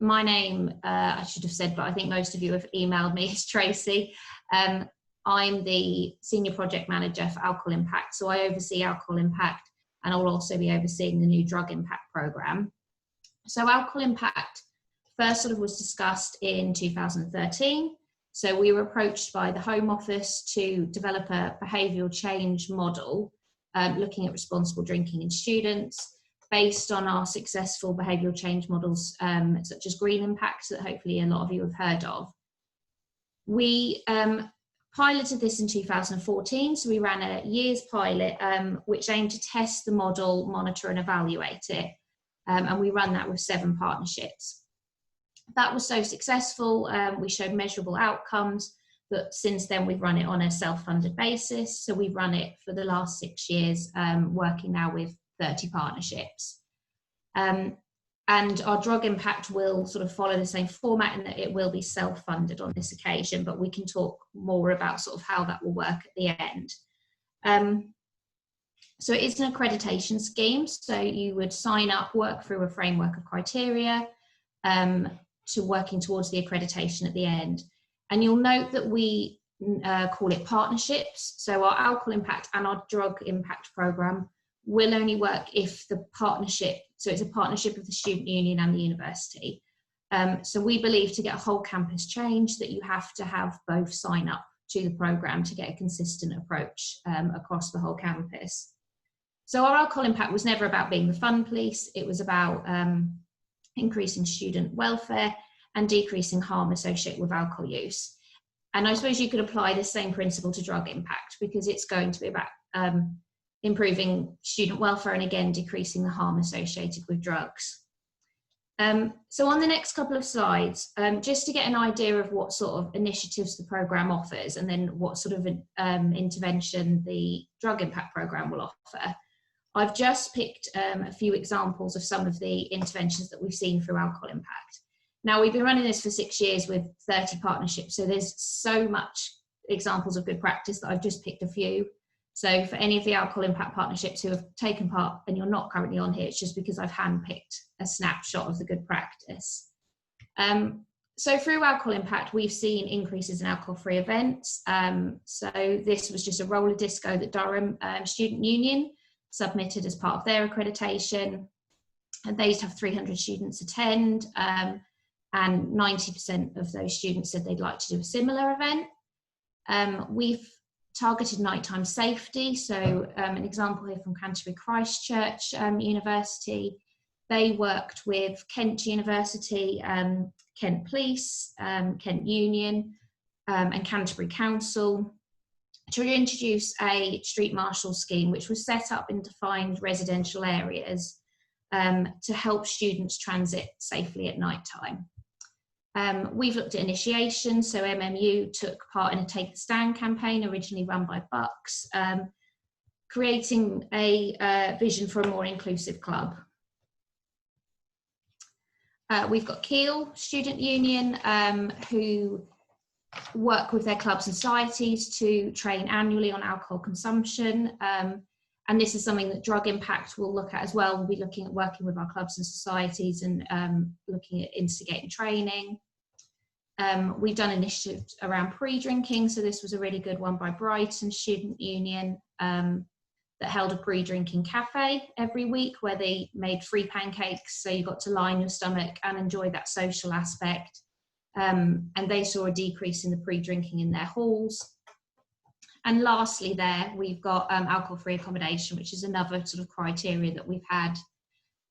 my name, I should have said, but I think most of you have emailed me, is Tracy. I'm the Senior Project Manager for Alcohol Impact, so I oversee Alcohol Impact, and I'll also be overseeing the new Drug Impact Programme. So Alcohol Impact first sort of was discussed in 2013. So we were approached by the Home Office to develop a behavioural change model looking at responsible drinking in students based on our successful behavioural change models such as Green Impact that hopefully a lot of you have heard of. We piloted this in 2014, so we ran a year's pilot which aimed to test the model, monitor and evaluate it, and we ran that with 7 partnerships. That was so successful, we showed measurable outcomes, but since then we've run it on a self-funded basis, so we've run it for the last 6 years, working now with 30 partnerships. And our Drug Impact will sort of follow the same format in that it will be self-funded on this occasion, but we can talk more about sort of how that will work at the end. So it's an accreditation scheme, so you would sign up, work through a framework of criteria to working towards the accreditation at the end. And you'll note that we call it partnerships, so our Alcohol Impact and our Drug Impact programme will only work if the partnership, so it's a partnership of the student union and the university. So we believe to get a whole campus change that you have to have both sign up to the programme to get a consistent approach across the whole campus. So our Alcohol Impact was never about being the fun police, it was about increasing student welfare and decreasing harm associated with alcohol use. And I suppose you could apply the same principle to Drug Impact because it's going to be about improving student welfare and again decreasing the harm associated with drugs. So on the next couple of slides, just to get an idea of what sort of initiatives the programme offers and then what sort of intervention the Drug Impact programme will offer, I've just picked a few examples of some of the interventions that we've seen through Alcohol Impact. Now we've been running this for 6 years with 30 partnerships, so there's so much examples of good practice that I've just picked a few. So for any of the Alcohol Impact partnerships who have taken part and you're not currently on here, it's just because I've handpicked a snapshot of the good practice. So through Alcohol Impact, we've seen increases in alcohol-free events. So this was just a roller disco that Durham Student Union submitted as part of their accreditation. And they used to have 300 students attend, and 90% of those students said they'd like to do a similar event. We've targeted nighttime safety, so an example here from Canterbury Christchurch University. They worked with Kent University, Kent Police, Kent Union and Canterbury Council to introduce a street marshal scheme which was set up in defined residential areas to help students transit safely at night time. We've looked at initiation, so MMU took part in a Take the Stand campaign originally run by Bucks, creating a vision for a more inclusive club. We've got Keele Student Union who work with their clubs and societies to train annually on alcohol consumption, and this is something that Drug Impact will look at as well. We'll be looking at working with our clubs and societies and looking at instigating training. We've done initiatives around pre-drinking, so this was a really good one by Brighton Student Union that held a pre-drinking cafe every week where they made free pancakes, so you got to line your stomach and enjoy that social aspect. And they saw a decrease in the pre-drinking in their halls. And lastly there, we've got alcohol-free accommodation, which is another sort of criteria that we've had.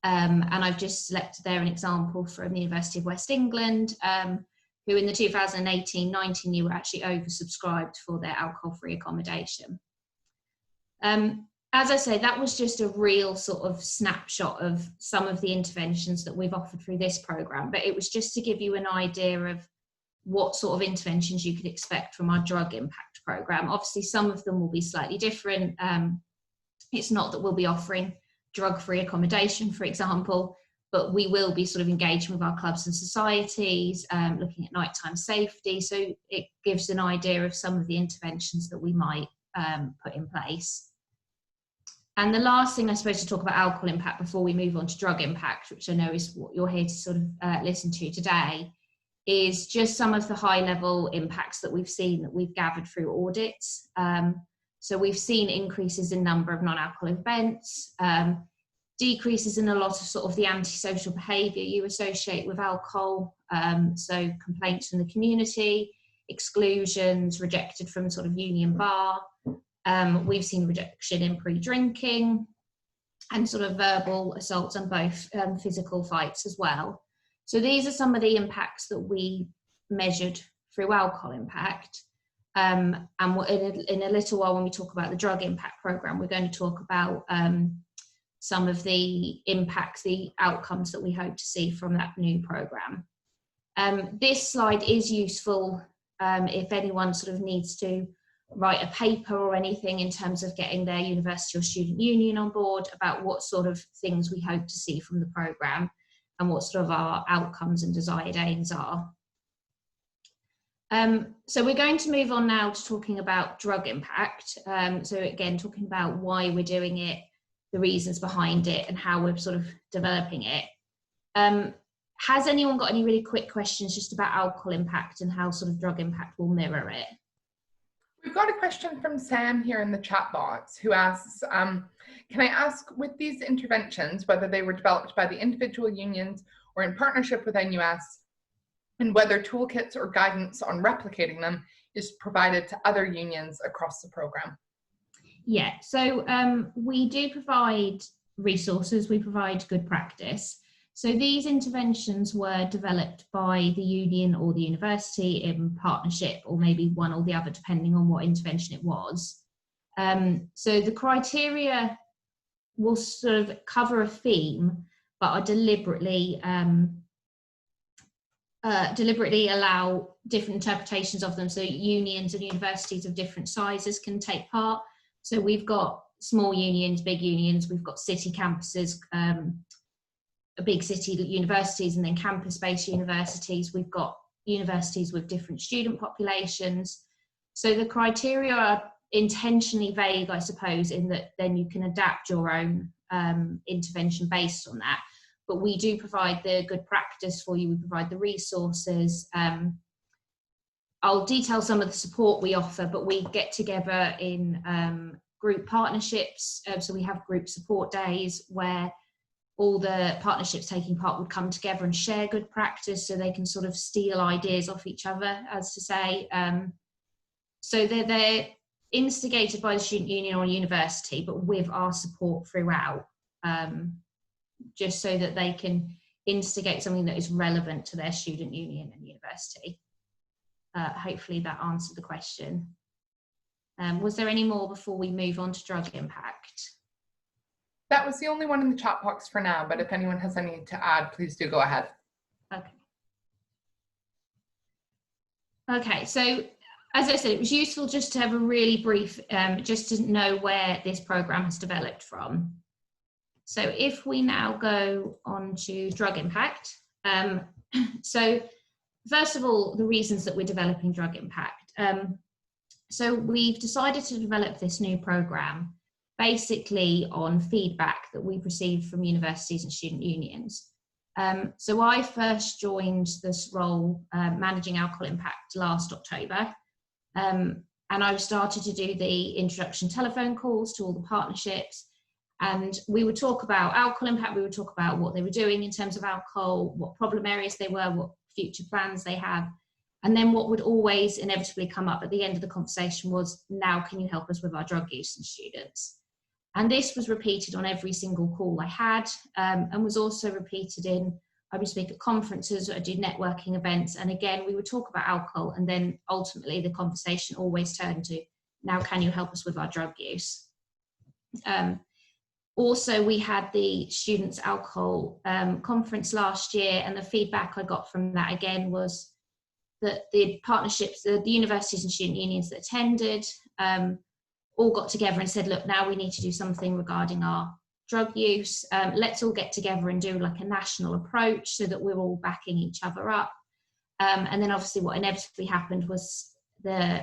And I've just selected there an example from the University of West England, who in the 2018-19 year were actually oversubscribed for their alcohol-free accommodation. As I say, that was just a real sort of snapshot of some of the interventions that we've offered through this programme, but it was just to give you an idea of what sort of interventions you could expect from our Drug Impact programme. Obviously, some of them will be slightly different. It's not that we'll be offering drug-free accommodation, for example, but we will be sort of engaging with our clubs and societies, looking at nighttime safety. So it gives an idea of some of the interventions that we might put in place. And the last thing I suppose to talk about alcohol impact before we move on to drug impact, which I know is what you're here to sort of listen to today, is just some of the high level impacts that we've seen that we've gathered through audits. So we've seen increases in number of non-alcohol events, decreases in a lot of sort of the antisocial behaviour you associate with alcohol, so complaints from the community, exclusions, rejected from sort of union bar. We've seen reduction in pre-drinking and sort of verbal assaults and both physical fights as well. So these are some of the impacts that we measured through alcohol impact. And in a little while, when we talk about the drug impact programme, we're going to talk about some of the impacts, the outcomes that we hope to see from that new programme. This slide is useful if anyone sort of needs to write a paper or anything in terms of getting their university or student union on board about what sort of things we hope to see from the programme and what sort of our outcomes and desired aims are. So we're going to move on now to talking about drug impact. So again, talking about why we're doing it, the reasons behind it, and how we're sort of developing it. Has anyone got any really quick questions just about alcohol impact and how sort of drug impact will mirror it? We've got a question from Sam here in the chat box who asks, can I ask, with these interventions, whether they were developed by the individual unions or in partnership with NUS, and whether toolkits or guidance on replicating them is provided to other unions across the programme? Yeah, so we do provide resources, we provide good practice. So these interventions were developed by the union or the university in partnership, or maybe one or the other, depending on what intervention it was. So the criteria will sort of cover a theme, but are deliberately allow different interpretations of them. So unions and universities of different sizes can take part. So we've got small unions, big unions, we've got city campuses, big city universities, and then campus-based universities. We've got universities with different student populations. So the criteria are intentionally vague, I suppose, in that then you can adapt your own intervention based on that. But we do provide the good practice for you, we provide the resources. I'll detail some of the support we offer, but we get together in group partnerships. So we have group support days where all the partnerships taking part would come together and share good practice so they can sort of steal ideas off each other, as to say. So they're instigated by the student union or university, but with our support throughout, just so that they can instigate something that is relevant to their student union and university. Hopefully that answered the question. Was there any more before we move on to drug impact? That was the only one in the chat box for now, but if anyone has any to add, please do go ahead. Okay, so as I said, it was useful just to have a really brief, just to know where this programme has developed from. So if we now go on to drug impact, so first of all, the reasons that we're developing drug impact. So we've decided to develop this new programme basically on feedback that we've received from universities and student unions. So I first joined this role managing alcohol impact last October, and I started to do the introduction telephone calls to all the partnerships, and we would talk about alcohol impact, we would talk about what they were doing in terms of alcohol, what problem areas they were, what future plans they have. And then what would always inevitably come up at the end of the conversation was, now can you help us with our drug use in students? And this was repeated on every single call I had, and was also repeated I would speak at conferences, I do networking events, and again, we would talk about alcohol, and then ultimately the conversation always turned to, now can you help us with our drug use? Also, we had the Students' Alcohol Conference last year, and the feedback I got from that again was that the partnerships, the universities and student unions that attended, all got together and said, look, now we need to do something regarding our drug use. Let's all get together and do like a national approach so that we're all backing each other up. And then obviously what inevitably happened was the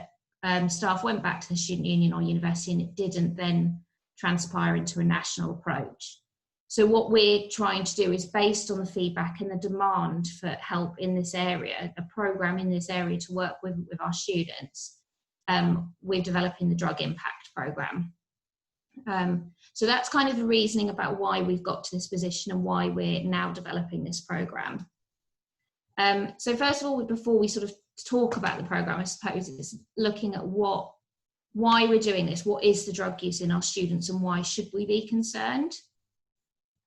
staff went back to the student union or university, and it didn't then transpire into a national approach. So what we're trying to do is, based on the feedback and the demand for help in this area, a program in this area to work with our students, we're developing the Drug Impact Program. So that's kind of the reasoning about why we've got to this position and why we're now developing this program. So first of all, before we sort of talk about the program, I suppose it's looking at why we're doing this. What is the drug use in our students and why should we be concerned?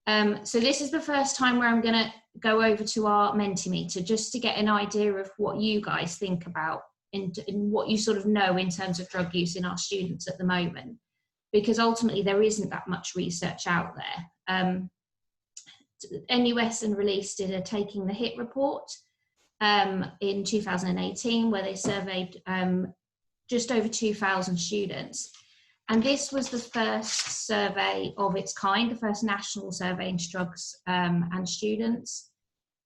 So this is the first time where I'm going to go over to our Mentimeter just to get an idea of what you guys think about and what you sort of know in terms of drug use in our students at the moment, because ultimately there isn't that much research out there. NUS and Release did a Taking the Hit report in 2018 where they surveyed just over 2,000 students. And this was the first survey of its kind, the first national survey into drugs and students.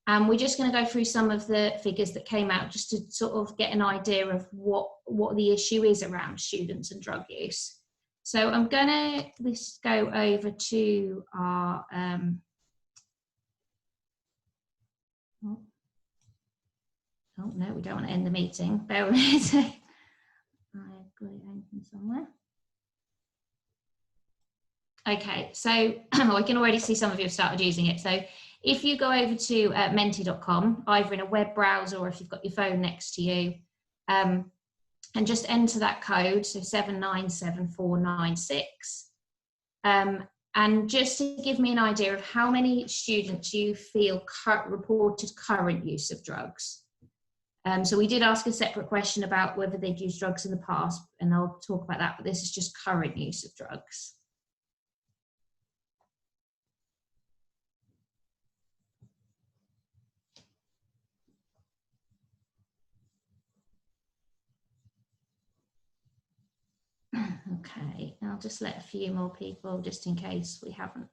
And we're just going to go through some of the figures that came out just to sort of get an idea of what the issue is around students and drug use. So I'm going to go over to our oh no, we don't want to end the meeting. Bear with me. I've got it open somewhere. Okay, so I can already see some of you have started using it. So if you go over to menti.com, either in a web browser or if you've got your phone next to you, and just enter that code, so 797496, and just to give me an idea of how many students you feel reported current use of drugs. So we did ask a separate question about whether they'd used drugs in the past, and I'll talk about that, but this is just current use of drugs. Okay, I'll just let a few more people just in case we haven't.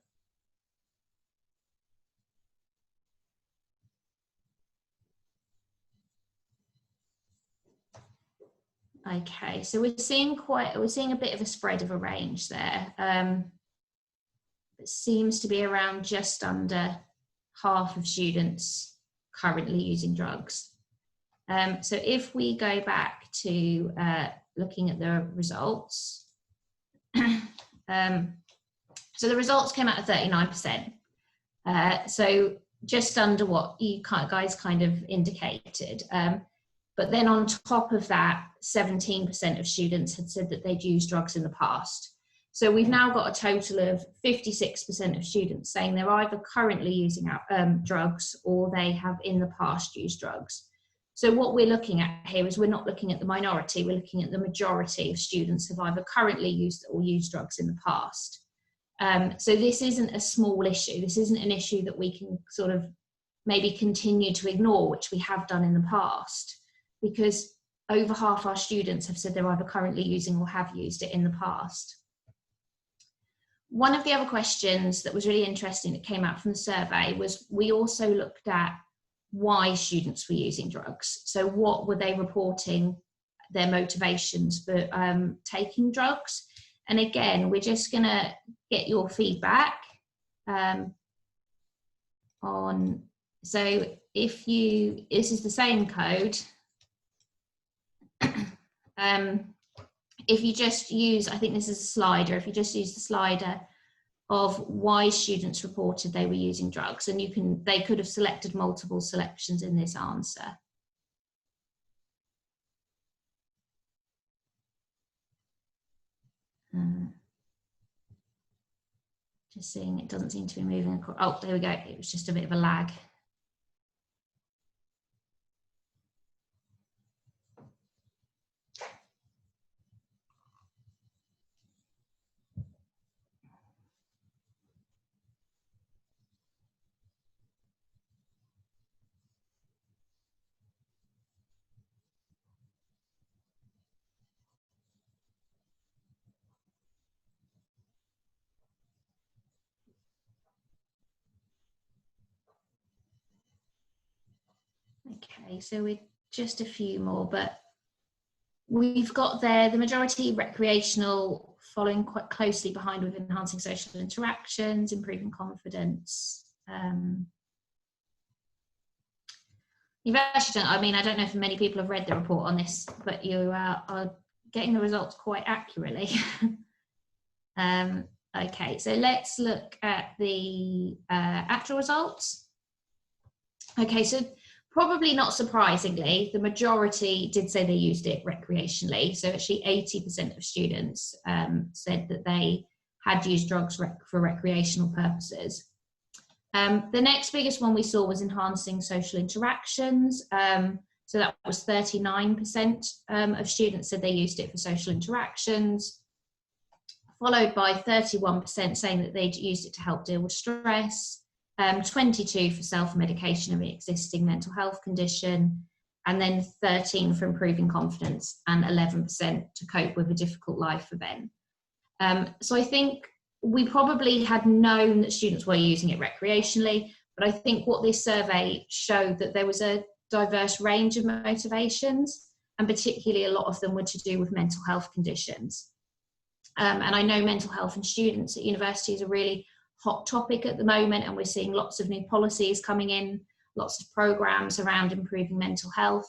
Okay, so we're seeing a bit of a spread of a range there. It seems to be around just under half of students currently using drugs. So if we go back to looking at the results, so the results came out at 39%. So just under what you guys kind of indicated. But then on top of that, 17% of students had said that they'd used drugs in the past. So we've now got a total of 56% of students saying they're either currently using drugs or they have in the past used drugs. So what we're looking at here is we're not looking at the minority, we're looking at the majority of students have either currently used or used drugs in the past. So this isn't a small issue. This isn't an issue that we can sort of maybe continue to ignore, which we have done in the past, because over half our students have said they're either currently using or have used it in the past. One of the other questions that was really interesting that came out from the survey was we also looked at why students were using drugs. So what were they reporting their motivations for taking drugs? And again, we're just going to get your feedback on, so if you, this is the same code. If you just use, I think this is a slider, if you just use the slider of why students reported they were using drugs, and they could have selected multiple selections in this answer. Just seeing, it doesn't seem to be moving across. Oh, there we go. It was just a bit of a lag. Okay, so we're just a few more, but we've got there the majority recreational following quite closely behind with enhancing social interactions, improving confidence. You've actually done, I mean, I don't know if many people have read the report on this, but you are getting the results quite accurately. Okay, so let's look at the actual results. Okay, so probably not surprisingly, the majority did say they used it recreationally. So actually 80% of students said that they had used drugs for recreational purposes. The next biggest one we saw was enhancing social interactions. So that was 39% of students said they used it for social interactions, followed by 31% saying that they'd used it to help deal with stress, 22% for self-medication of an existing mental health condition, and then 13% for improving confidence, and 11% to cope with a difficult life event. So I think we probably had known that students were using it recreationally, but I think what this survey showed that there was a diverse range of motivations, and particularly a lot of them were to do with mental health conditions. And I know mental health in students at university is a really hot topic at the moment, and we're seeing lots of new policies coming in, lots of programs around improving mental health.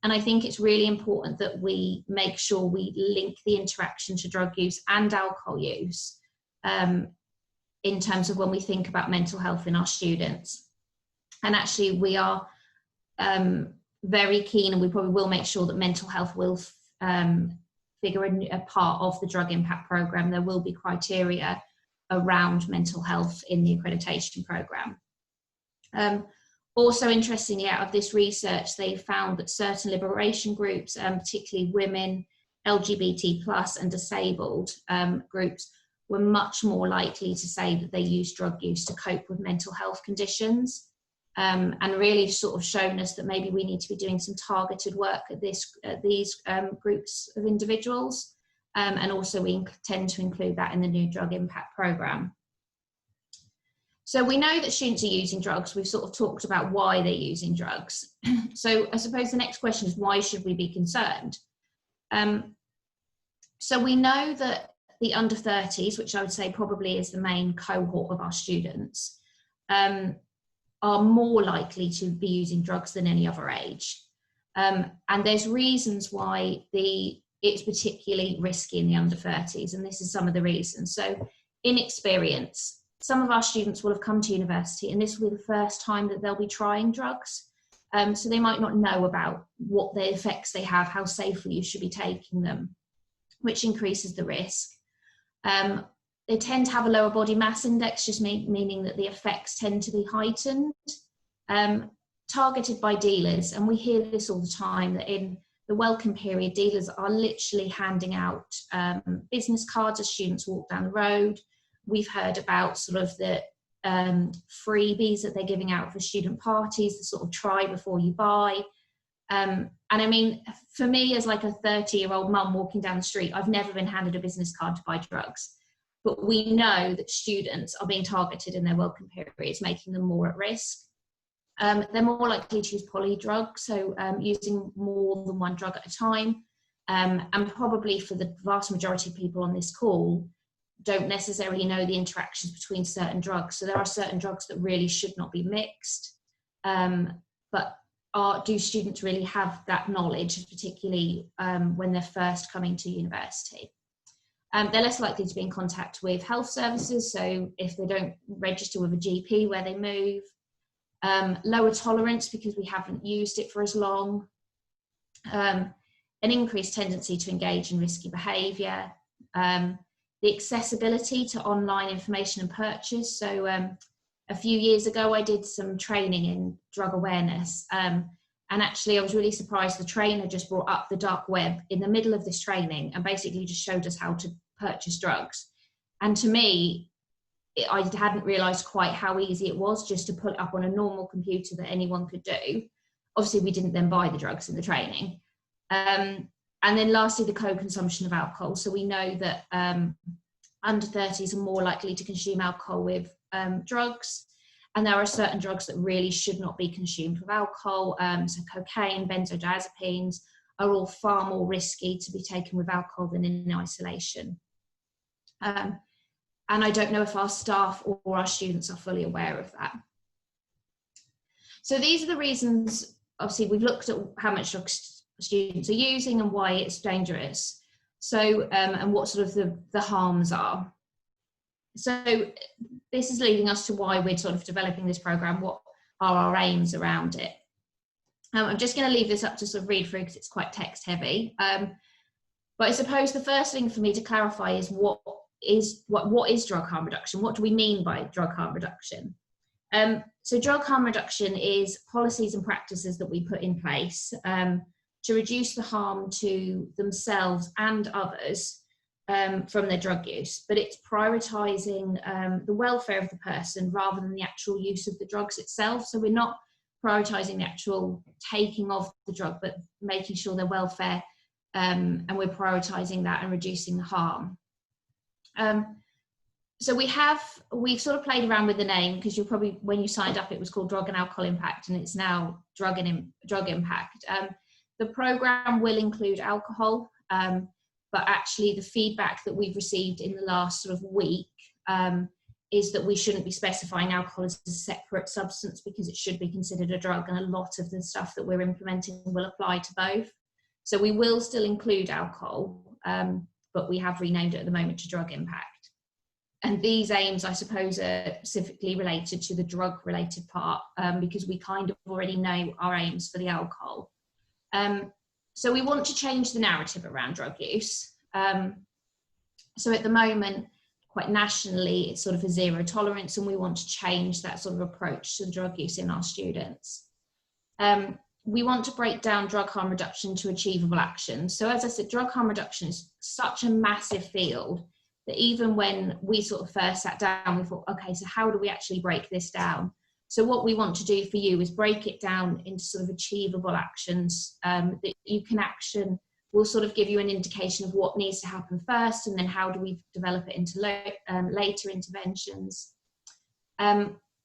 And I think it's really important that we make sure we link the interaction to drug use and alcohol use in terms of when we think about mental health in our students. And actually we are very keen, and we probably will make sure that mental health will figure a part of the drug impact programme. There will be criteria around mental health in the accreditation programme. Also interestingly, out of this research, they found that certain liberation groups, particularly women, LGBT+ and disabled groups, were much more likely to say that they use drug use to cope with mental health conditions, and really sort of shown us that maybe we need to be doing some targeted work at these groups of individuals, and also we intend to include that in the new drug impact programme. So we know that students are using drugs. We've sort of talked about why they're using drugs. So I suppose the next question is, why should we be concerned? So we know that the under 30s, which I would say probably is the main cohort of our students, are more likely to be using drugs than any other age. And there's reasons why it's particularly risky in the under 30s, and this is some of the reasons. So in experience, some of our students will have come to university and this will be the first time that they'll be trying drugs. So they might not know about what the effects they have, how safely you should be taking them, which increases the risk. They tend to have a lower body mass index, just meaning that the effects tend to be heightened. Targeted by dealers, and we hear this all the time, that in the welcome period, dealers are literally handing out business cards as students walk down the road. We've heard about sort of the freebies that they're giving out for student parties, the sort of try before you buy. And I mean, for me as like a 30-year-old mum walking down the street, I've never been handed a business card to buy drugs. But we know that students are being targeted in their welcome periods, making them more at risk. They're more likely to use polydrugs, so using more than one drug at a time. And probably for the vast majority of people on this call, don't necessarily know the interactions between certain drugs. So there are certain drugs that really should not be mixed. But do students really have that knowledge, particularly when they're first coming to university? They're less likely to be in contact with health services, so if they don't register with a GP where they move. Lower tolerance because we haven't used it for as long. An increased tendency to engage in risky behaviour. The accessibility to online information and purchase. So a few years ago, I did some training in drug awareness. And actually, I was really surprised the trainer just brought up the dark web in the middle of this training and basically just showed us how to purchase drugs. And to me, I hadn't realised quite how easy it was just to put it up on a normal computer that anyone could do. Obviously, we didn't then buy the drugs in the training. And then lastly, the co-consumption of alcohol. So we know that under 30s are more likely to consume alcohol with drugs. And there are certain drugs that really should not be consumed with alcohol. So cocaine, benzodiazepines are all far more risky to be taken with alcohol than in isolation. And I don't know if our staff or our students are fully aware of that. So these are the reasons. Obviously, we've looked at how much drugs students are using and why it's dangerous. So, and what sort of the harms are. So this is leading us to why we're sort of developing this program. What are our aims around it? I'm just going to leave this up to sort of read through because it's quite text heavy. But I suppose the first thing for me to clarify is what is drug harm reduction? What do we mean by drug harm reduction? So drug harm reduction is policies and practices that we put in place to reduce the harm to themselves and others from their drug use, but it's prioritising the welfare of the person rather than the actual use of the drugs itself. So we're not prioritising the actual taking of the drug, but making sure their welfare, and we're prioritising that and reducing the harm. So we've sort of played around with the name, because you'll probably, when you signed up, it was called Drug and Alcohol Impact, and it's now Drug Impact. The programme will include alcohol, but actually the feedback that we've received in the last sort of week is that we shouldn't be specifying alcohol as a separate substance, because it should be considered a drug, and a lot of the stuff that we're implementing will apply to both. So we will still include alcohol, but we have renamed it at the moment to Drug Impact. And these aims, I suppose, are specifically related to the drug-related part, because we kind of already know our aims for the alcohol. So we want to change the narrative around drug use. So at the moment, quite nationally, it's sort of a zero tolerance, and we want to change that sort of approach to the drug use in our students. We want to break down drug harm reduction to achievable actions. So as I said, drug harm reduction is such a massive field that even when we sort of first sat down, we thought, okay, so how do we actually break this down? So what we want to do for you is break it down into sort of achievable actions that you can action. We'll sort of give you an indication of what needs to happen first, and then how do we develop it into later interventions.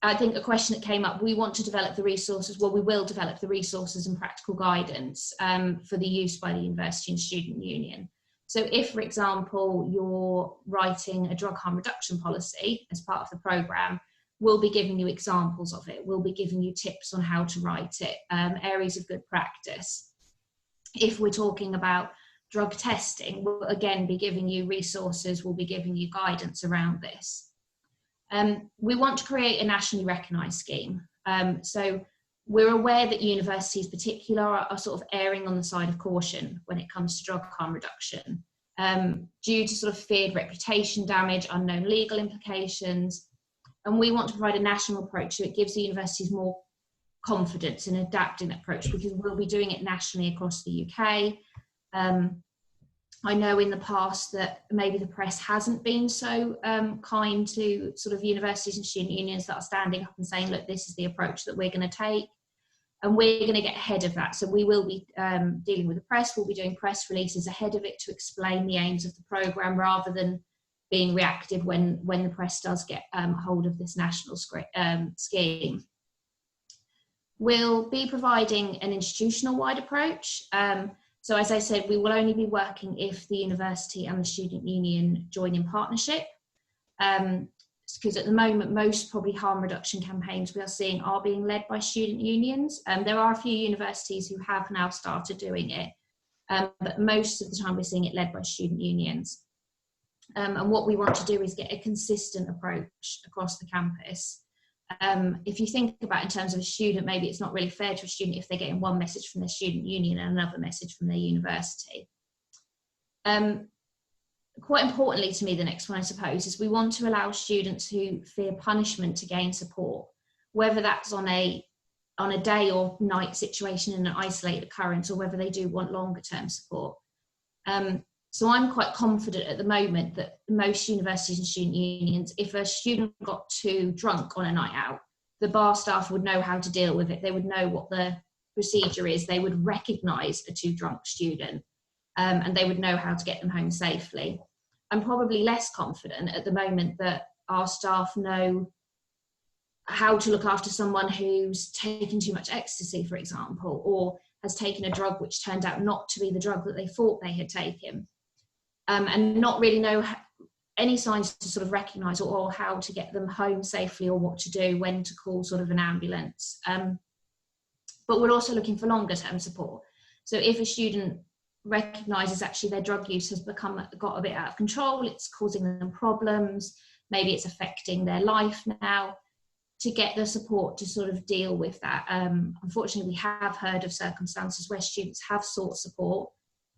I think a question that came up, we want to develop the resources, well, we will develop the resources and practical guidance for the use by the university and student union. So if, for example, you're writing a drug harm reduction policy as part of the programme, we'll be giving you examples of it. We'll be giving you tips on how to write it, areas of good practice. If we're talking about drug testing, we'll again be giving you resources, we'll be giving you guidance around this. We want to create a nationally recognised scheme. So we're aware that universities in particular are sort of erring on the side of caution when it comes to drug harm reduction, due to sort of feared reputation damage, unknown legal implications. And we want to provide a national approach so it gives the universities more confidence in adapting that approach, because we'll be doing it nationally across the UK. I know in the past that maybe the press hasn't been so kind to sort of universities and student unions that are standing up and saying, look, this is the approach that we're going to take. And we're going to get ahead of that. So we will be dealing with the press, we'll be doing press releases ahead of it to explain the aims of the programme, rather than being reactive when the press does get hold of this national scheme. We'll be providing an institutional-wide approach. So as I said, we will only be working if the university and the student union join in partnership. Because at the moment, most probably harm reduction campaigns we are seeing are being led by student unions. There are a few universities who have now started doing it, but most of the time we're seeing it led by student unions. And what we want to do is get a consistent approach across the campus. If you think about in terms of a student, maybe it's not really fair to a student if they're getting one message from their student union and another message from their university. Quite importantly to me, the next one, I suppose, is we want to allow students who fear punishment to gain support, whether that's on a day or night situation in an isolated occurrence, or whether they do want longer term support. So I'm quite confident at the moment that most universities and student unions, if a student got too drunk on a night out, the bar staff would know how to deal with it. They would know what the procedure is. They would recognise a too drunk student, and they would know how to get them home safely. I'm probably less confident at the moment that our staff know how to look after someone who's taken too much ecstasy, for example, or has taken a drug which turned out not to be the drug that they thought they had taken, and not really know any signs to sort of recognise or how to get them home safely, or what to do, when to call sort of an ambulance. But we're also looking for longer term support. So if a student recognises actually their drug use has got a bit out of control, it's causing them problems, maybe it's affecting their life now, to get the support to sort of deal with that. Unfortunately, we have heard of circumstances where students have sought support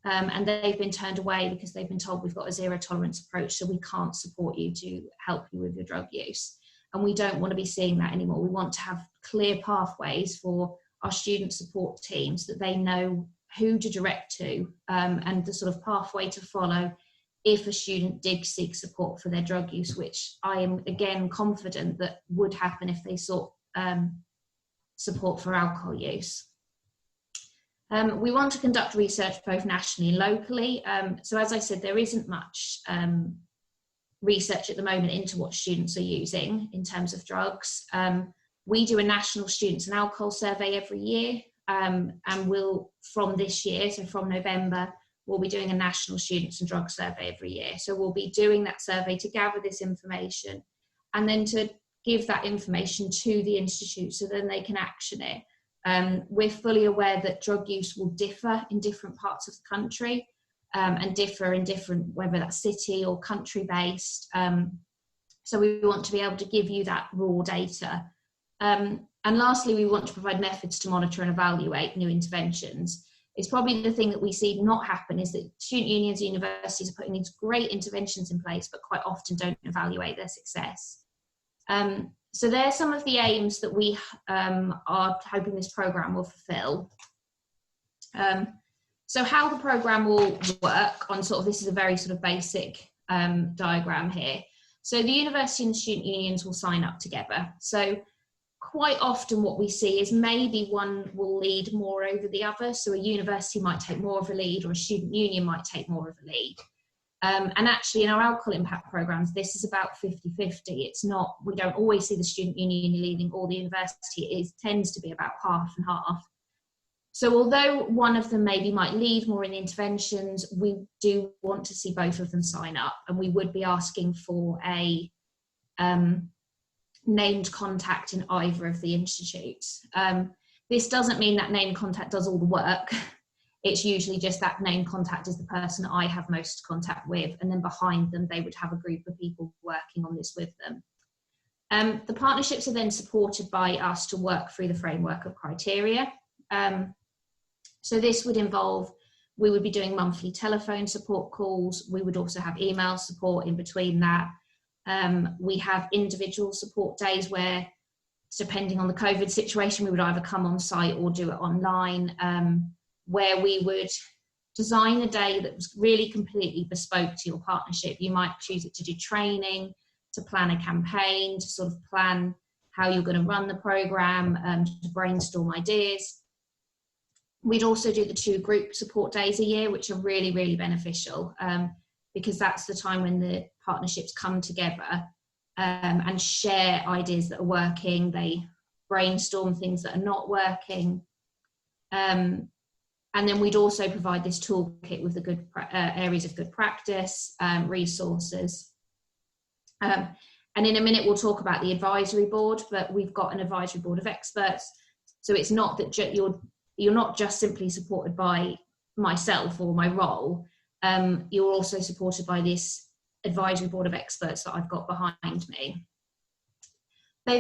and they've been turned away because they've been told we've got a zero tolerance approach, so we can't support you to help you with your drug use. And we don't want to be seeing that anymore. We want to have clear pathways for our student support teams, that they know who to direct to and the sort of pathway to follow if a student did seek support for their drug use, which I am again confident that would happen if they sought support for alcohol use. We want to conduct research both nationally and locally. So as I said, there isn't much research at the moment into what students are using in terms of drugs. We do a national students and alcohol survey every year, and we'll, from this year, so from November, we'll be doing a national students and drug survey every year. So we'll be doing that survey to gather this information and then to give that information to the institute so then they can action it. We're fully aware that drug use will differ in different parts of the country and differ in different, whether that's city or country based. So we want to be able to give you that raw data. And lastly, we want to provide methods to monitor and evaluate new interventions. It's probably the thing that we see not happen is that student unions and universities are putting these great interventions in place, but quite often don't evaluate their success. So there's some of the aims that we are hoping this programme will fulfil. So how the programme will work on sort of, this is a very sort of basic diagram here. So the university and the student unions will sign up together. So quite often what we see is maybe one will lead more over the other. So a university might take more of a lead, or a student union might take more of a lead. And actually in our alcohol impact programs, this is about 50-50. It's not, we don't always see the student union leading or the university. It tends to be about half and half. So although one of them maybe might lead more in the interventions, we do want to see both of them sign up, and we would be asking for a named contact in either of the institutes. This doesn't mean that named contact does all the work. It's usually just that named contact is the person I have most contact with, and then behind them they would have a group of people working on this with them. The partnerships are then supported by us to work through the framework of criteria. So this would involve, we would be doing monthly telephone support calls. We would also have email support in between that. We have individual support days where, depending on the COVID situation, we would either come on site or do it online, where we would design a day that was really completely bespoke to your partnership. You might choose it to do training, to plan a campaign, to sort of plan how you're going to run the programme, to brainstorm ideas. We'd also do the 2 group support days a year, which are really, really beneficial, because that's the time when the partnerships come together and share ideas that are working. They brainstorm things that are not working. And then we'd also provide this toolkit with the good areas of good practice, resources. And in a minute, we'll talk about the advisory board, but we've got an advisory board of experts. So it's not that you're not just simply supported by myself or my role. You're also supported by this advisory board of experts that I've got behind me. We're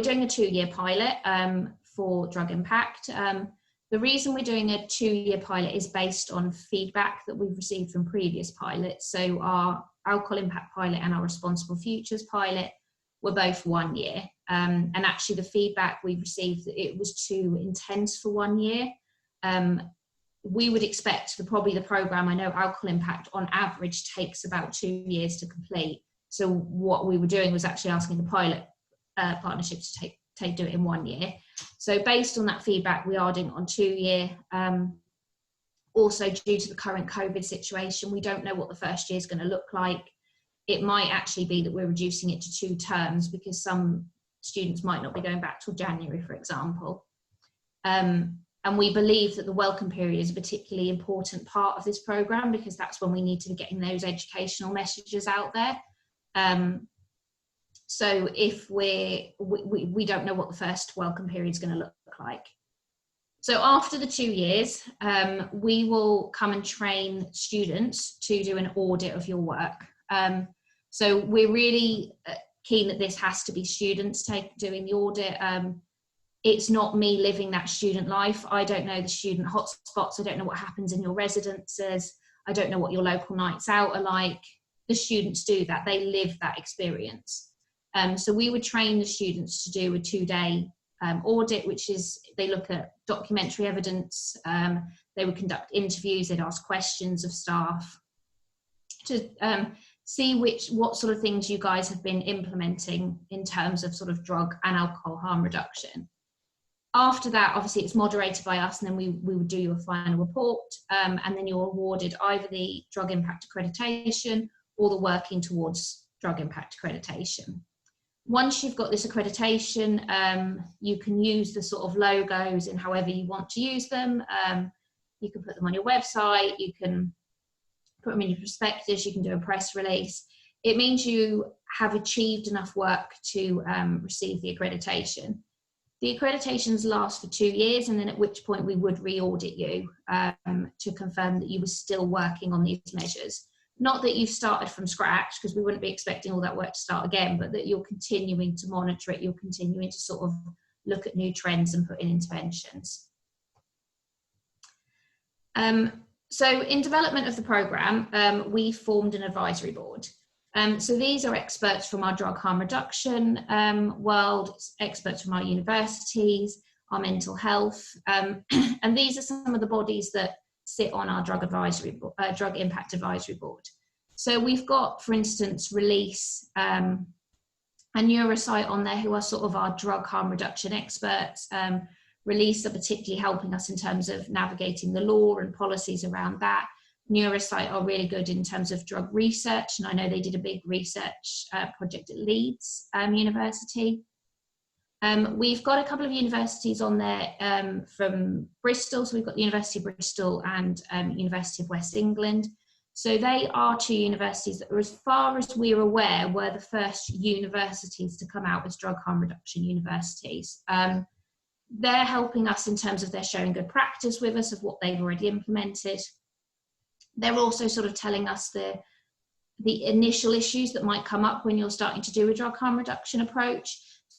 doing a 2-year pilot for drug impact. The reason we're doing a 2-year pilot is based on feedback that we've received from previous pilots. So our alcohol impact pilot and our responsible futures pilot were both 1 year. And actually the feedback we received, it was too intense for 1 year. We would expect probably the programme, I know alcohol impact on average takes about 2 years to complete. So what we were doing was actually asking the pilot partnerships to do it in 1 year. So based on that feedback, we are doing it on 2 year. Also due to the current COVID situation, we don't know what the first year is going to look like. It might actually be that we're reducing it to 2 terms because some students might not be going back till January, for example. And we believe that the welcome period is a particularly important part of this programme, because that's when we need to be getting those educational messages out there. So if we don't know what the first welcome period is going to look like. So after the 2 years, we will come and train students to do an audit of your work. So we're really keen that this has to be students doing the audit. It's not me living that student life. I don't know the student hotspots. I don't know what happens in your residences. I don't know what your local nights out are like. The students do that. They live that experience. So we would train the students to do a 2-day audit, which is they look at documentary evidence. They would conduct interviews. They'd ask questions of staff to see what sort of things you guys have been implementing in terms of sort of drug and alcohol harm reduction. After that, obviously, it's moderated by us, and then we would do your final report, and then you're awarded either the drug impact accreditation or the working towards drug impact accreditation. Once you've got this accreditation, you can use the sort of logos in however you want to use them. You can put them on your website, you can put them in your prospectus, you can do a press release. It means you have achieved enough work to receive the accreditation. The accreditations last for 2 years, and then at which point we would re-audit you to confirm that you were still working on these measures. Not that you've started from scratch, because we wouldn't be expecting all that work to start again, but that you're continuing to monitor it, you're continuing to sort of look at new trends and put in interventions. So in development of the programme, we formed an advisory board. So these are experts from our drug harm reduction world, experts from our universities, our mental health, and these are some of the bodies that sit on our drug impact advisory board. So we've got, for instance, Release and Neurosite on there, who are sort of our drug harm reduction experts. Release are particularly helping us in terms of navigating the law and policies around that. Neurosite are really good in terms of drug research, and I know they did a big research project at Leeds University. We've got a couple of universities on there from Bristol, so we've got the University of Bristol and University of West England. So they are 2 universities that, as far as we're aware, were the first universities to come out as drug harm reduction universities. They're helping us in terms of they're sharing good practice with us of what they've already implemented. They're also sort of telling us the initial issues that might come up when you're starting to do a drug harm reduction approach.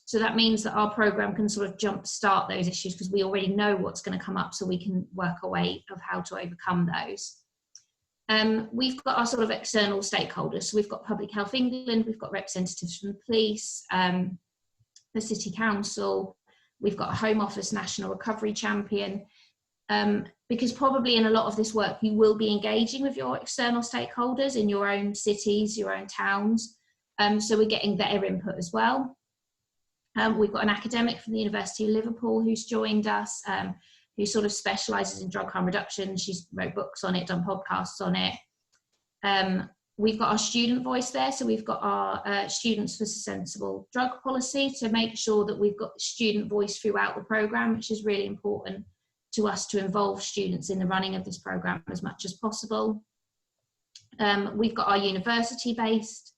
So that means that our programme can sort of jumpstart those issues, because we already know what's going to come up, so we can work a way of how to overcome those. We've got our sort of external stakeholders. So we've got Public Health England, we've got representatives from the police, the City Council, we've got a Home Office National Recovery Champion, because probably in a lot of this work you will be engaging with your external stakeholders in your own cities, your own towns, so we're getting their input as well. We've got an academic from the University of Liverpool who's joined us, who sort of specialises in drug harm reduction. She's wrote books on it, done podcasts on it. We've got our student voice there, so we've got our Students for Sensible Drug Policy to make sure that we've got the student voice throughout the programme, which is really important to us to involve students in the running of this programme as much as possible. We've got our university-based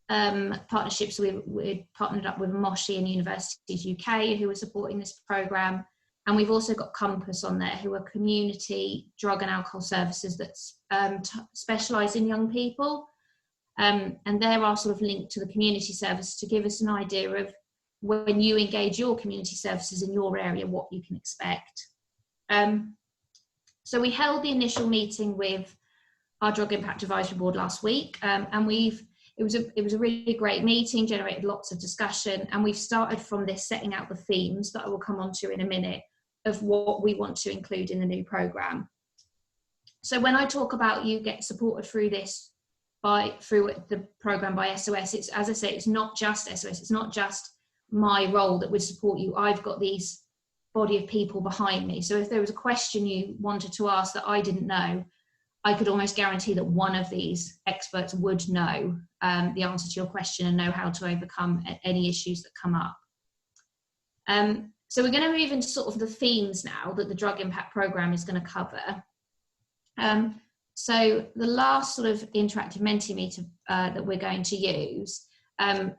partnerships. We're partnered up with Moshi and Universities UK, who are supporting this programme. And we've also got Compass on there, who are community drug and alcohol services that specialise in young people. And they're our sort of link to the community service to give us an idea of when you engage your community services in your area, what you can expect. So we held the initial meeting with our Drug Impact Advisory Board last week, and it was a really great meeting, generated lots of discussion, and we've started from this setting out the themes that I will come on to in a minute of what we want to include in the new programme. So when I talk about you get supported through this through the programme by SOS, it's, as I say, it's not just SOS, it's not just my role that would support you. I've got these body of people behind me. So if there was a question you wanted to ask that I didn't know, I could almost guarantee that one of these experts would know the answer to your question and know how to overcome any issues that come up. So we're going to move into sort of the themes now that the drug impact programme is going to cover. So the last sort of interactive Mentimeter that we're going to use,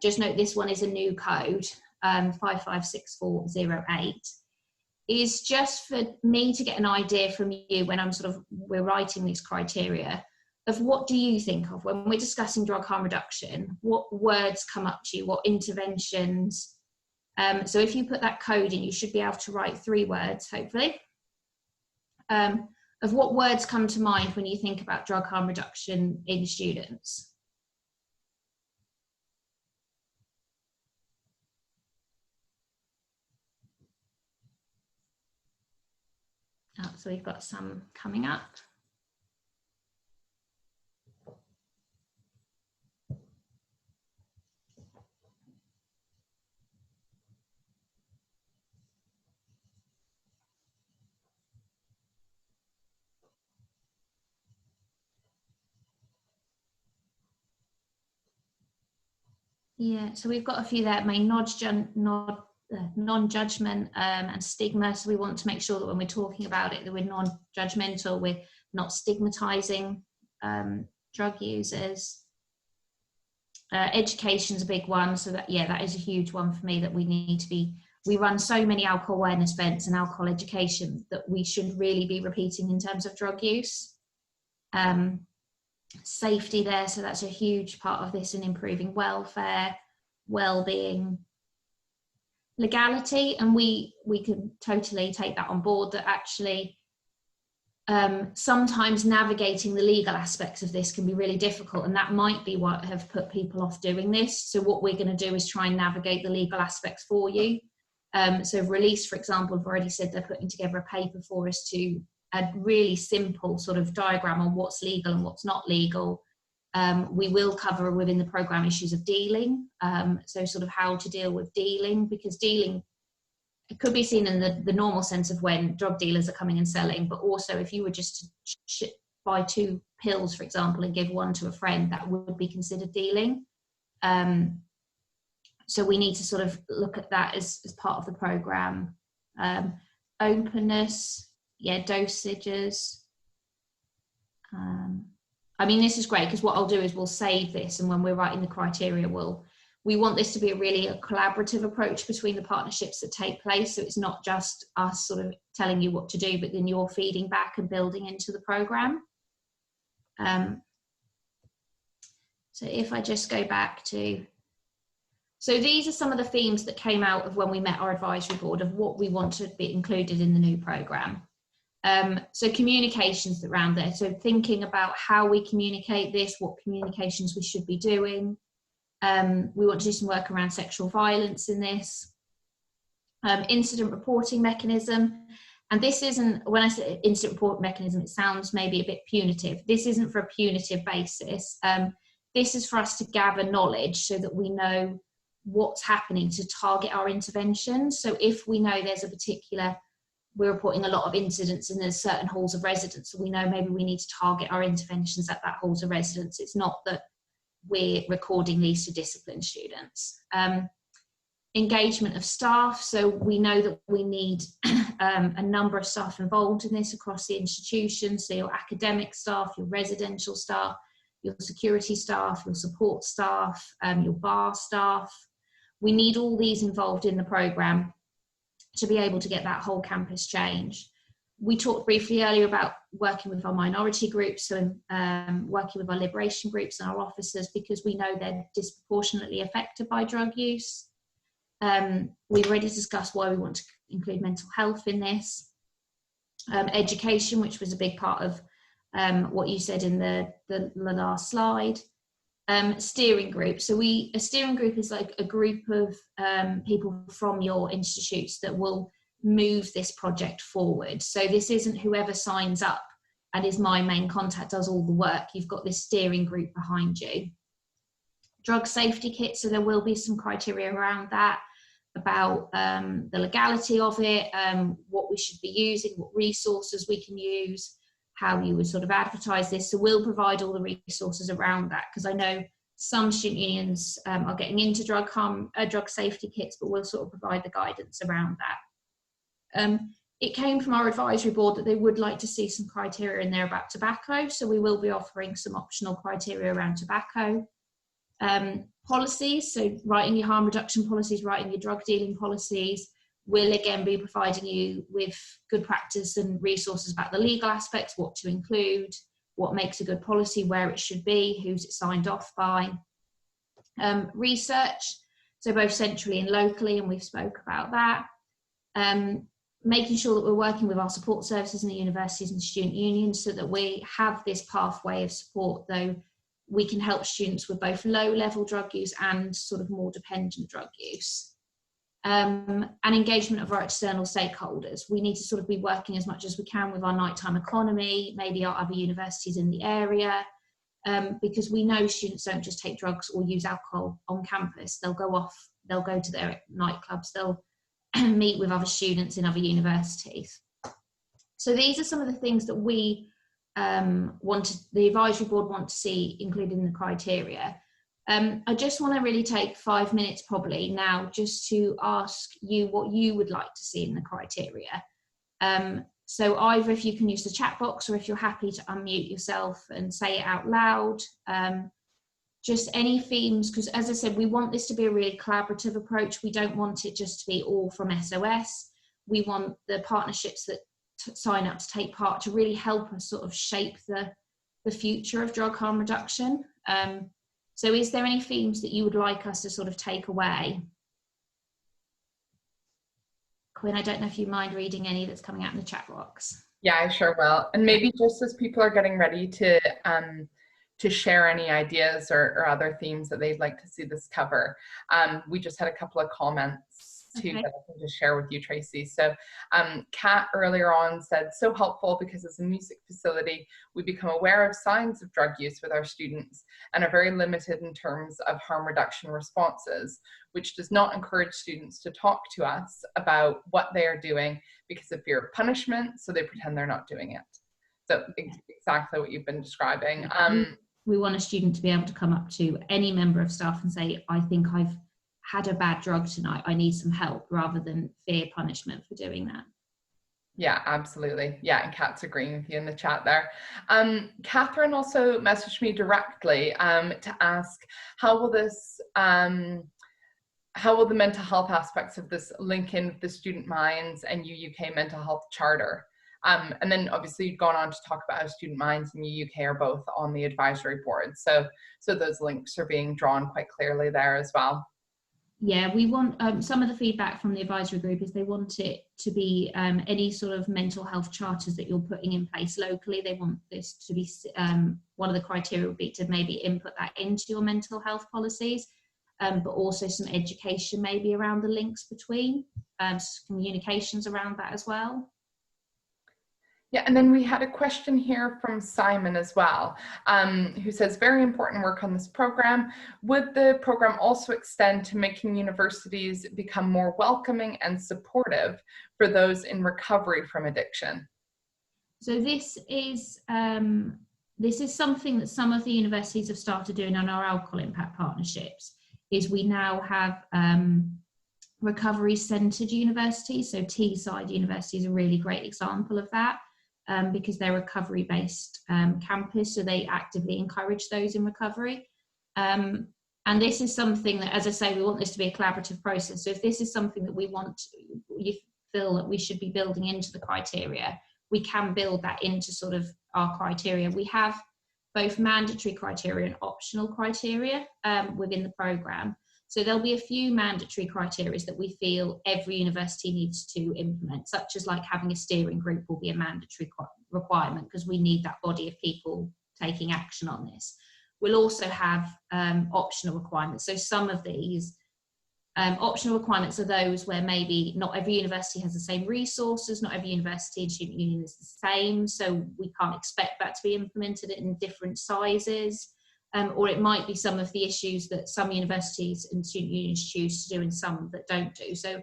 just note this one is a new code, 556408, is just for me to get an idea from you when we're writing these criteria of what do you think of when we're discussing drug harm reduction, what words come up to you, what interventions. So if you put that code in, you should be able to write 3 words, hopefully, of what words come to mind when you think about drug harm reduction in students. Oh, so we've got some coming up. Yeah, so we've got a few there. I mean, non-judgment and stigma. So we want to make sure that when we're talking about it, that we're non-judgmental, we're not stigmatizing drug users. Education's a big one. So that, yeah, that is a huge one for me, that we need to be, we run so many alcohol awareness events and alcohol education that we should really be repeating in terms of drug use. Safety there, so that's a huge part of this, in improving welfare, well-being, legality, and we can totally take that on board, that actually sometimes navigating the legal aspects of this can be really difficult, and that might be what have put people off doing this. So what we're going to do is try and navigate the legal aspects for you. So Release, for example, have already said they're putting together a paper for us, to a really simple sort of diagram on what's legal and what's not legal. We will cover within the programme issues of dealing, so sort of how to deal with dealing, because dealing, it could be seen in the normal sense of when drug dealers are coming and selling, but also if you were just to buy 2 pills, for example, and give 1 to a friend, that would be considered dealing. So we need to sort of look at that as part of the programme. Openness, yeah, dosages. I mean, this is great, because what I'll do is we'll save this, and when we're writing the criteria, we want this to be a collaborative approach between the partnerships that take place. So it's not just us sort of telling you what to do, but then you're feeding back and building into the programme. So if I just go back to, so these are some of the themes that came out of when we met our advisory board of what we want to be included in the new programme. So communications around there. So thinking about how we communicate this, what communications we should be doing. We want to do some work around sexual violence in this. Incident reporting mechanism. And this isn't, when I say incident report mechanism, it sounds maybe a bit punitive. This isn't for a punitive basis. This is for us to gather knowledge so that we know what's happening to target our interventions. So if we know there's a particular, we're reporting a lot of incidents and there's certain halls of residence, so we know maybe we need to target our interventions at that halls of residence. It's not that we're recording these to discipline students. Engagement of staff, so we know that we need a number of staff involved in this across the institution, so your academic staff, your residential staff, your security staff, your support staff, your bar staff. We need all these involved in the programme to be able to get that whole campus change. We talked briefly earlier about working with our minority groups, so working with our liberation groups and our officers, because we know they're disproportionately affected by drug use. We've already discussed why we want to include mental health in this. Education, which was a big part of what you said in the last slide. Steering group. So a steering group is like a group of people from your institutes that will move this project forward. So this isn't whoever signs up and is my main contact does all the work. You've got this steering group behind you. Drug safety kit, so there will be some criteria around that, about the legality of it, what we should be using, what resources we can use, how you would sort of advertise this. So we'll provide all the resources around that, because I know some student unions are getting into drug safety kits, but we'll sort of provide the guidance around that. It came from our advisory board that they would like to see some criteria in there about tobacco, so we will be offering some optional criteria around tobacco. Policies, so writing your harm reduction policies, writing your drug dealing policies. We'll again be providing you with good practice and resources about the legal aspects, what to include, what makes a good policy, where it should be, who's it signed off by. Research, so both centrally and locally, and we've spoke about that. Making sure that we're working with our support services in the universities and student unions so that we have this pathway of support, though we can help students with both low-level drug use and sort of more dependent drug use. And engagement of our external stakeholders. We need to sort of be working as much as we can with our nighttime economy, maybe our other universities in the area, because we know students don't just take drugs or use alcohol on campus. They'll go off, they'll go to their nightclubs, they'll meet with other students in other universities. So these are some of the things that we the advisory board want to see included in the criteria. I just want to really take 5 minutes probably now just to ask you what you would like to see in the criteria. So either if you can use the chat box, or if you're happy to unmute yourself and say it out loud, just any themes, because as I said, we want this to be a really collaborative approach. We don't want it just to be all from SOS. We want the partnerships that sign up to take part to really help us sort of shape the future of drug harm reduction. So is there any themes that you would like us to sort of take away? Quinn, I don't know if you mind reading any that's coming out in the chat box. Yeah, I sure will. And maybe just as people are getting ready to share any ideas or other themes that they'd like to see this cover, we just had a couple of comments too that I can just share with you, Tracy. So Kat earlier on said, so helpful because as a music facility, we become aware of signs of drug use with our students and are very limited in terms of harm reduction responses, which does not encourage students to talk to us about what they are doing because of fear of punishment, so they pretend they're not doing it. So exactly what you've been describing. We want a student to be able to come up to any member of staff and say, I think I've had a bad drug tonight, I need some help, rather than fear punishment for doing that. Yeah, absolutely. Yeah, and Kat's agreeing with you in the chat there. Catherine also messaged me directly to ask, how will the mental health aspects of this link in with the Student Minds and UK Mental Health Charter? And then obviously you've gone on to talk about how Student Minds and UK are both on the advisory board. So those links are being drawn quite clearly there as well. Yeah, we want some of the feedback from the advisory group is they want it to be any sort of mental health charters that you're putting in place locally. They want this to be one of the criteria would be to maybe input that into your mental health policies, but also some education maybe around the links between communications around that as well. Yeah, and then we had a question here from Simon as well, who says, very important work on this program. Would the program also extend to making universities become more welcoming and supportive for those in recovery from addiction? So this is something that some of the universities have started doing on our alcohol impact partnerships, is we now have recovery centred universities. So Teesside University is a really great example of that. Because they're recovery-based campus, so they actively encourage those in recovery. And this is something that, as I say, we want this to be a collaborative process. So if this is something that you feel that we should be building into the criteria, we can build that into sort of our criteria. We have both mandatory criteria and optional criteria within the programme. So there'll be a few mandatory criteria that we feel every university needs to implement, such as like having a steering group will be a mandatory requirement because we need that body of people taking action on this. We'll also have optional requirements. So some of these optional requirements are those where maybe not every university has the same resources, not every university and student union is the same, so we can't expect that to be implemented in different sizes. Or it might be some of the issues that some universities and student unions choose to do and some that don't do. So,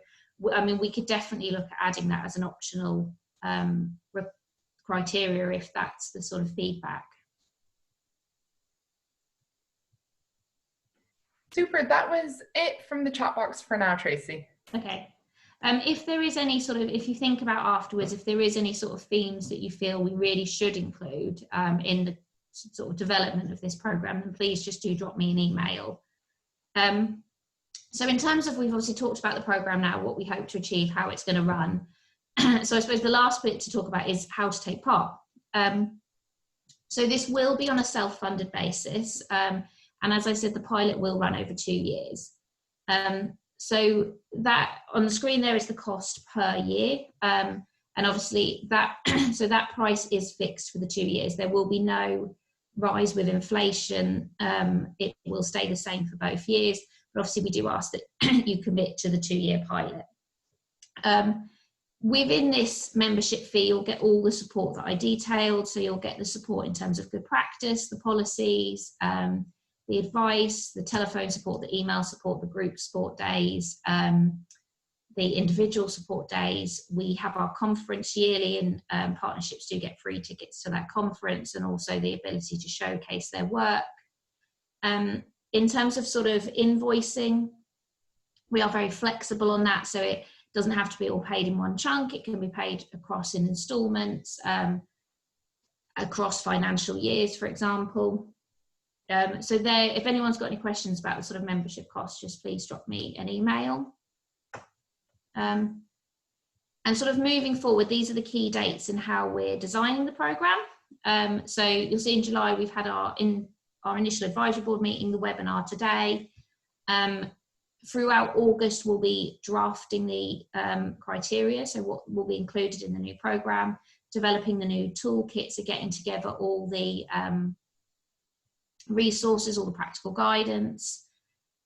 I mean, we could definitely look at adding that as an optional criteria if that's the sort of feedback. Super, that was it from the chat box for now, Tracy. Okay. If there is any sort of, if you think about afterwards, if there is any sort of themes that you feel we really should include in the sort of development of this programme, then please just do drop me an email. So in terms of, we've obviously talked about the programme now, what we hope to achieve, how it's going to run. So I suppose the last bit to talk about is how to take part. So this will be on a self-funded basis. And as I said, the pilot will run over 2 years. So that on the screen there is the cost per year. And obviously that, so that price is fixed for the 2 years. There will be no rise with inflation. It will stay the same for both years. But obviously we do ask that you commit to the 2-year pilot. Within this membership fee, you'll get all the support that I detailed. So you'll get the support in terms of good practice, the policies, the advice, the telephone support, the email support, the group support days, the individual support days. We have our conference yearly, and partnerships do get free tickets to that conference, and also the ability to showcase their work. In terms of sort of invoicing, we are very flexible on that. So it doesn't have to be all paid in one chunk. It can be paid across in instalments, across financial years, for example. So there, if anyone's got any questions about the sort of membership costs, just please drop me an email. And sort of moving forward, these are the key dates in how we're designing the programme. So you'll see in July, we've had our initial advisory board meeting, the webinar today. Throughout August, we'll be drafting the criteria, so what will be included in the new programme, developing the new toolkits, so getting together all the resources, all the practical guidance.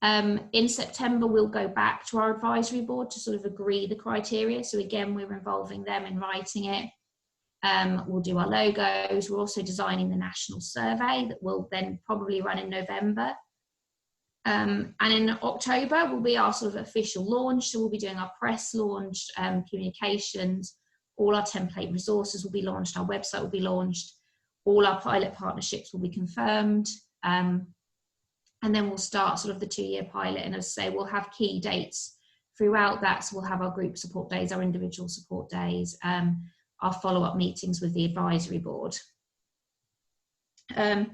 In September, we'll go back to our advisory board to sort of agree the criteria. So again, we're involving them in writing it. We'll do our logos. We're also designing the national survey that will then probably run in November. And in October will be our sort of official launch. So we'll be doing our press launch, communications, all our template resources will be launched, our website will be launched, all our pilot partnerships will be confirmed. And then we'll start sort of the 2-year pilot. And as I say, we'll have key dates throughout that. So we'll have our group support days, our individual support days, our follow-up meetings with the advisory board. And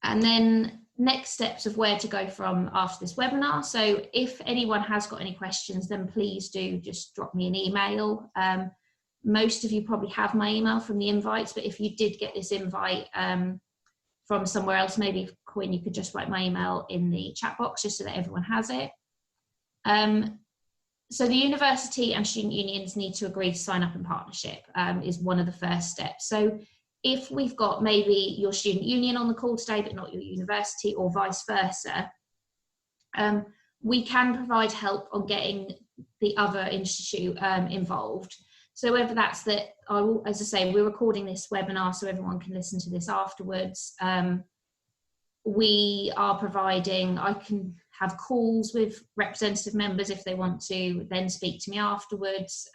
then next steps of where to go from after this webinar. So if anyone has got any questions, then please do just drop me an email. Most of you probably have my email from the invites, but if you did get this invite from somewhere else, maybe Quinn, you could just write my email in the chat box just so that everyone has it. So the university and student unions need to agree to sign up in partnership is one of the first steps. So if we've got maybe your student union on the call today, but not your university, or vice versa, we can provide help on getting the other institute involved. So whether that's that, as I say, we're recording this webinar so everyone can listen to this afterwards. We are providing, I can have calls with representative members if they want to then speak to me afterwards.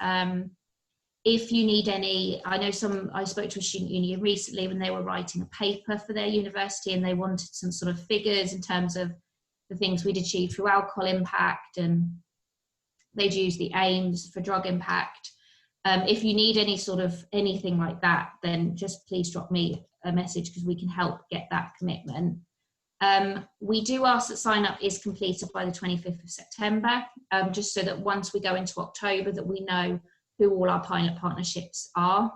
If you need any, I know I spoke to a student union recently when they were writing a paper for their university and they wanted some sort of figures in terms of the things we'd achieved through alcohol impact, and they'd use the aims for drug impact. If you need any sort of anything like that, then just please drop me a message because we can help get that commitment. We do ask that sign up is completed by the 25th of September, just so that once we go into October that we know who all our pilot partnerships are.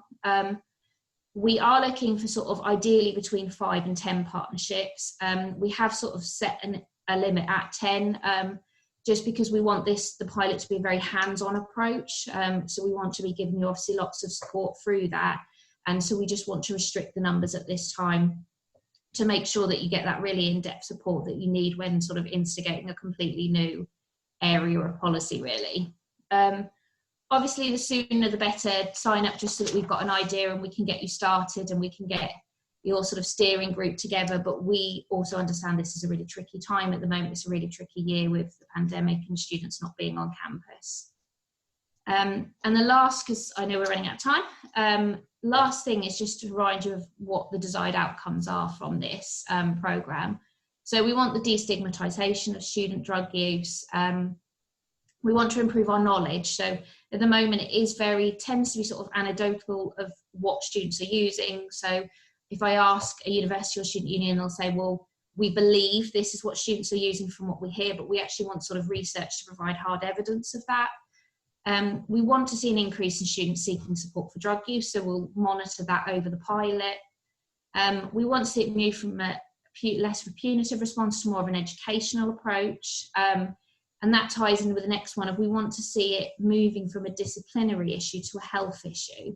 We are looking for sort of ideally between 5 and 10 partnerships. We have sort of set a limit at 10, just because we want the pilot to be a very hands-on approach. So we want to be giving you obviously lots of support through that. And so we just want to restrict the numbers at this time to make sure that you get that really in-depth support that you need when sort of instigating a completely new area of policy, really. Obviously, the sooner the better, sign up just so that we've got an idea and we can get you started and we can get your sort of steering group together. But we also understand this is a really tricky time at the moment. It's a really tricky year with the pandemic and students not being on campus. And the last, because I know we're running out of time, last thing is just to remind you of what the desired outcomes are from this programme. So we want the destigmatisation of student drug use. We want to improve our knowledge. So at the moment it tends to be sort of anecdotal of what students are using. So if I ask a university or student union, they'll say, well, we believe this is what students are using from what we hear, but we actually want sort of research to provide hard evidence of that. We want to see an increase in students seeking support for drug use, so we'll monitor that over the pilot. We want to see it move from a less of a punitive response to more of an educational approach. And that ties in with the next one of, we want to see it moving from a disciplinary issue to a health issue.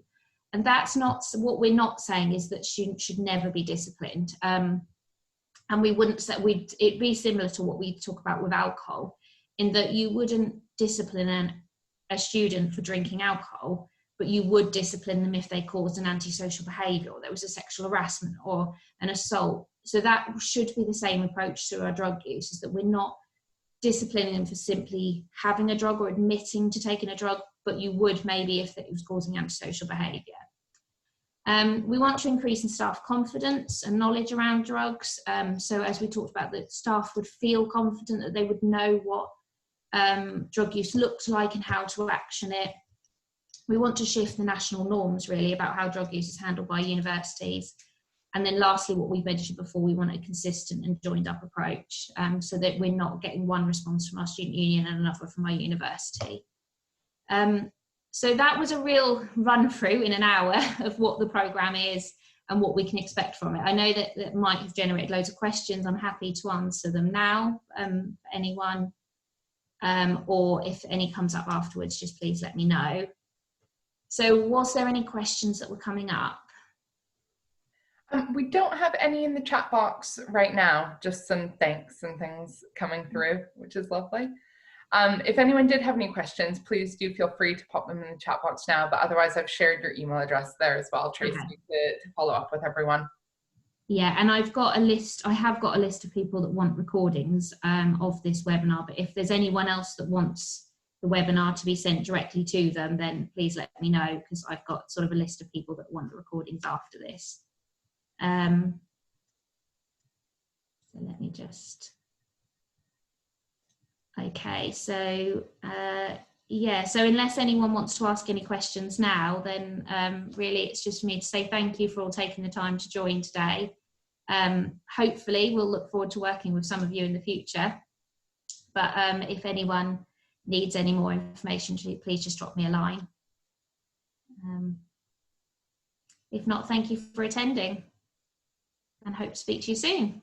And that's not, what we're not saying is that students should never be disciplined. And we wouldn't say, it'd be similar to what we talk about with alcohol, in that you wouldn't discipline a student for drinking alcohol, but you would discipline them if they caused an antisocial behaviour, or there was a sexual harassment or an assault. So that should be the same approach to our drug use, is that we're not disciplining them for simply having a drug or admitting to taking a drug, but you would maybe if it was causing antisocial behaviour. We want to increase in staff confidence and knowledge around drugs. So as we talked about, that staff would feel confident, that they would know what drug use looked like and how to action it. We want to shift the national norms really about how drug use is handled by universities. And then lastly, what we mentioned before, we want a consistent and joined up approach, so that we're not getting one response from our student union and another from our university. So that was a real run through in an hour of what the programme is and what we can expect from it. I know that might have generated loads of questions. I'm happy to answer them now, anyone, or if any comes up afterwards, just please let me know. So was there any questions that were coming up? We don't have any in the chat box right now, just some thanks and things coming through, which is lovely. If anyone did have any questions, please do feel free to pop them in the chat box now, but otherwise I've shared your email address there as well, Tracy, to follow up with everyone. Yeah, and I've got a list, I have got a list of people that want recordings of this webinar, but if there's anyone else that wants the webinar to be sent directly to them, then please let me know, because I've got sort of a list of people that want the recordings after this. So let me just, okay, so yeah, so unless anyone wants to ask any questions now, then really it's just for me to say thank you for all taking the time to join today. Hopefully we'll look forward to working with some of you in the future, but if anyone needs any more information, please just drop me a line. If not, thank you for attending, and hope to speak to you soon.